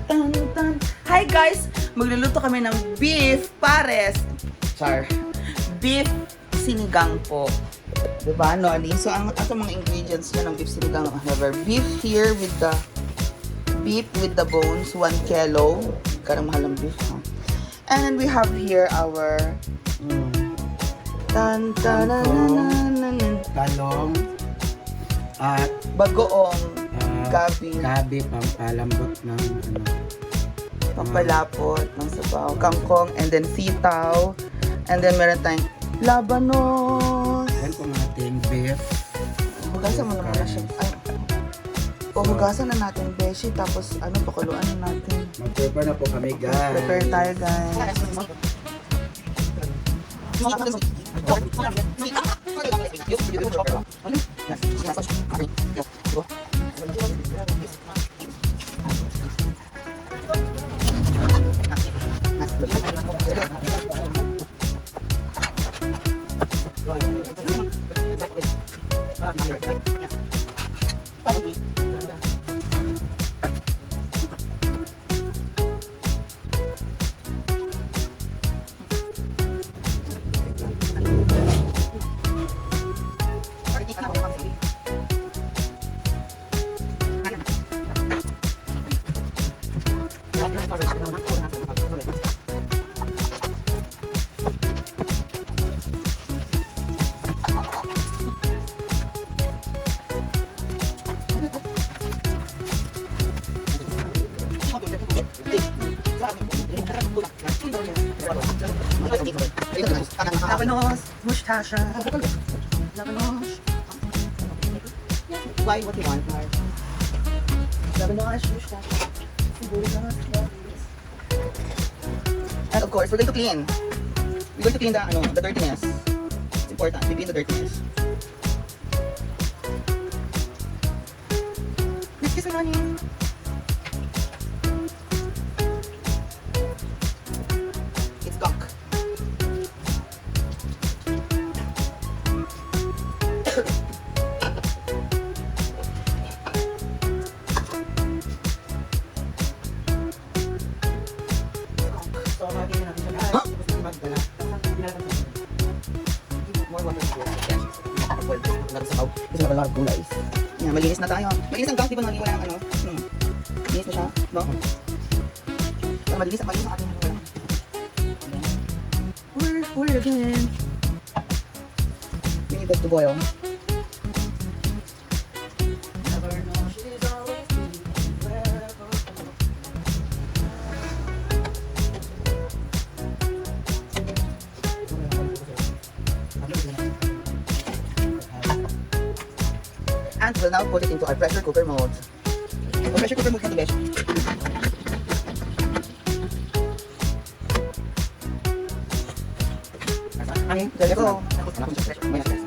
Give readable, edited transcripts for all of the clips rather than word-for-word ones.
Tan, tan. Hi guys! Magluluto kami ng beef pares. Beef sinigang po. Diba, Noli? So, ang mga ingredients niya ng beef sinigang, however, beef here with the beef with the bones, 1 kilo. Karang mahal ang beef, ha? And then we have here our talong at bagoong gabi, pampalambot ng pampalapot ng sabaw, kangkong, and then sitaw, and then meron tayong labanos. yan kung ating beef. Hugasan mo naman na siya. Hugasan na natin beshi, tapos pakuluan na natin. Mag-prepare na po kami, guys. Prepare tayo, guys. Labanos, mustasha. Labanos. Why? What do you want, Mark? Labanos, mustasha. And of course, we're going to clean. We're going to clean the dirtiness. It's important. We clean the dirtiness. Excuse me, honey. It's gunk. Kasi a lot of gulays. Yan, malinis na tayo. Malinis ang gunk, di ba nani? Wala ang Malinis na siya. No? So, malinis ang ating wala. Pour it again. We need that to boil. And we'll now put it into our pressure cooker mode. So, pressure cooker mode ka besh. Okay, there you go.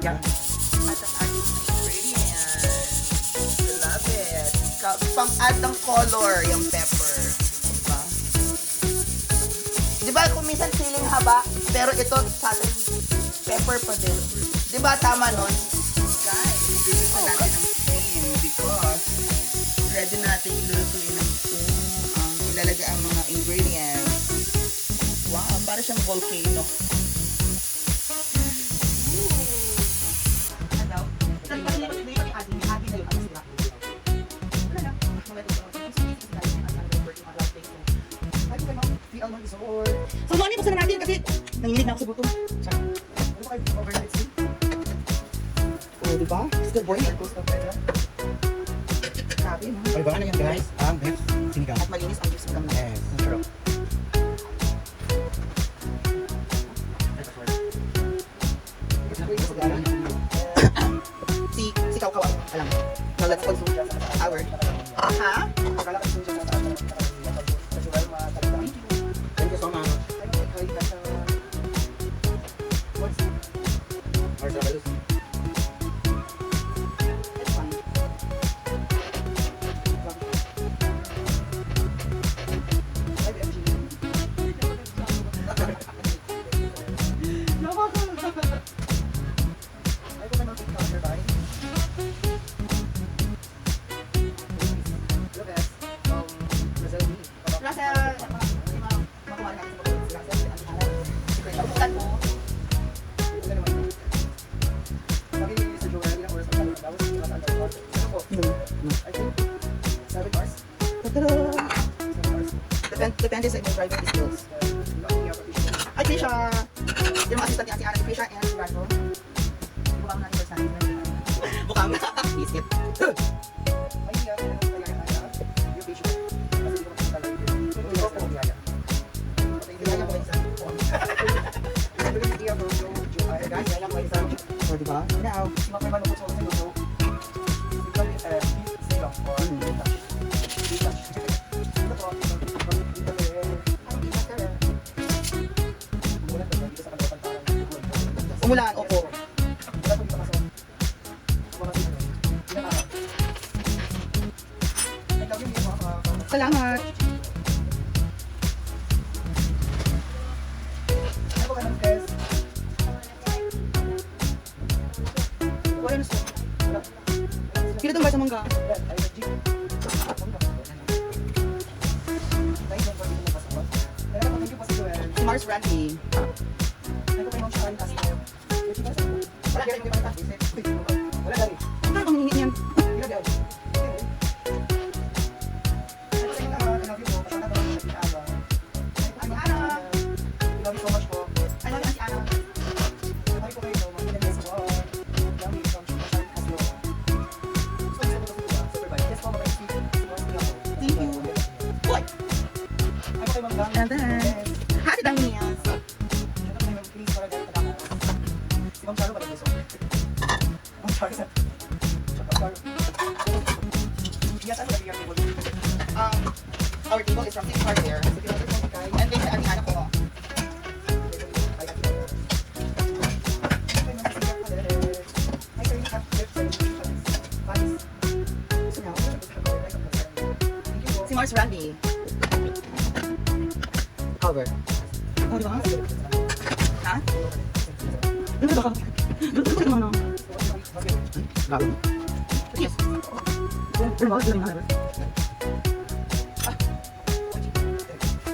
Yeah. At ang ating ingredients. We love it. Pang-add ng color yung pepper. Diba kung minsan feeling haba, pero ito sa atin, pepper pa din. Diba tama nun? Guys, bibigyan pa natin ng steam because ready natin ilulutuin ng ilalagay ang mga ingredients. Wow, para siyang volcano. So, ano buksan na natin kasi nanginig na ako sa buto. Oh, diba? It's good boy. Grabe, no? Palibangan na yan, guys. Ang beef sinigang. At malinis ang juice ng Yes, sarap. Si Kaukaw, alam. Now let's consume our. Ha? Thank you so much. Marcelo. Russell, makuha natin sa pagkakas. Russell, ang alam. Pagkakas mo. Wala naman. Sabi ni Sir Joel, ilang oras ang daw? Ano po? I think 7 hours. Ta-da! 7 hours. Depende sa inyong driving skills. Ay, Krisha! Yung mga assistant niya, si Ana, si Krisha, and si Raso. Bukang na first time. Bukang na. Isip. O, diba? Now, umulan, opo. Salamat. Wala na siya. Kilo itong sa mangga. Si Mars Brandy. Ano bang hingin niyan? Ano na si Ana? Thank you. Boy! And then, happy dang meals. Our table is from 6 cars there. And then, ang anak ko. Si Mars Randy. Cover. Oh, diba? Ha? Ano ba ka? Ano ba ano? Gabi. Yes. Ano ba? Ano ba?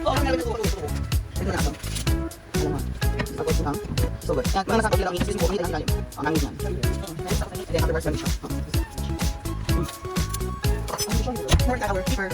Oh, ano na ito? Ito na ako. Alam mo. Tapos lang. So good. Kaya mga nasakot lang. Isip ko. May lang. Ang nangis yan. Then after version siya. More tower. Keeper.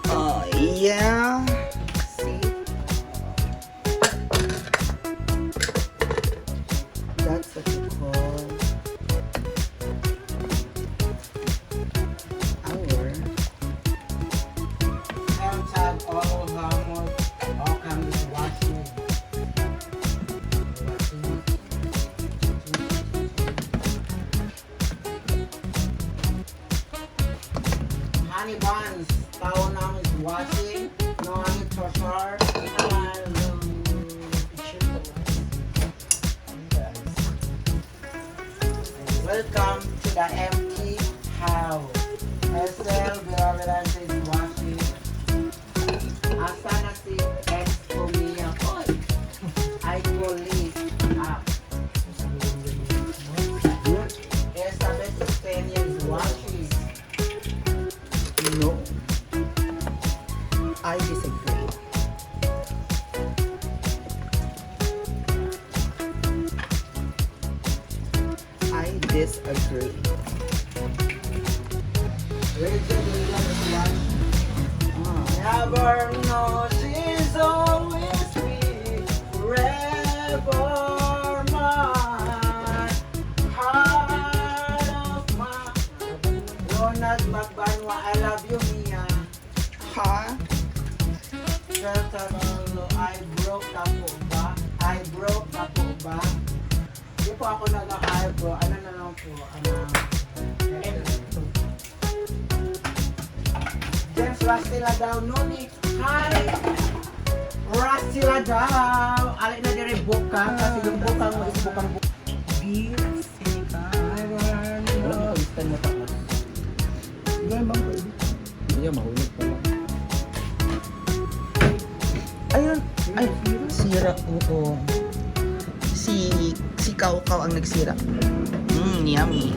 Oh, yeah. See? That's what you call our Honey buns, tao namin is washing, no honey treasure, welcome to the empty house. Hazel, Veronica is washing. Asa na si ex ko niya? I go leave up. Elizabeth Stenia is washing. no. I disagree. I disagree. Rachel Williams is washing. Never know she's always me, forever mine. Heart of mine. Ronald Magbanwa, I love you, Mia. Ha? Delta Lolo, I broke up. Eyebrow pa po ba? Hindi po ako nag-eyebrow. Ano na lang po? James Rastila daw. Noni. Hi! Rastila daw. Alay na dire bukang. Kasi yung bukang mo is bukang bukang. Beef sinigang. Wala mo kalistan na takas. Hindi nga bang pwede? Hindi nga mahulog pa lang. Ayun. Ay, sira. Oo. Si Kaukaw ang nagsira. Yummy.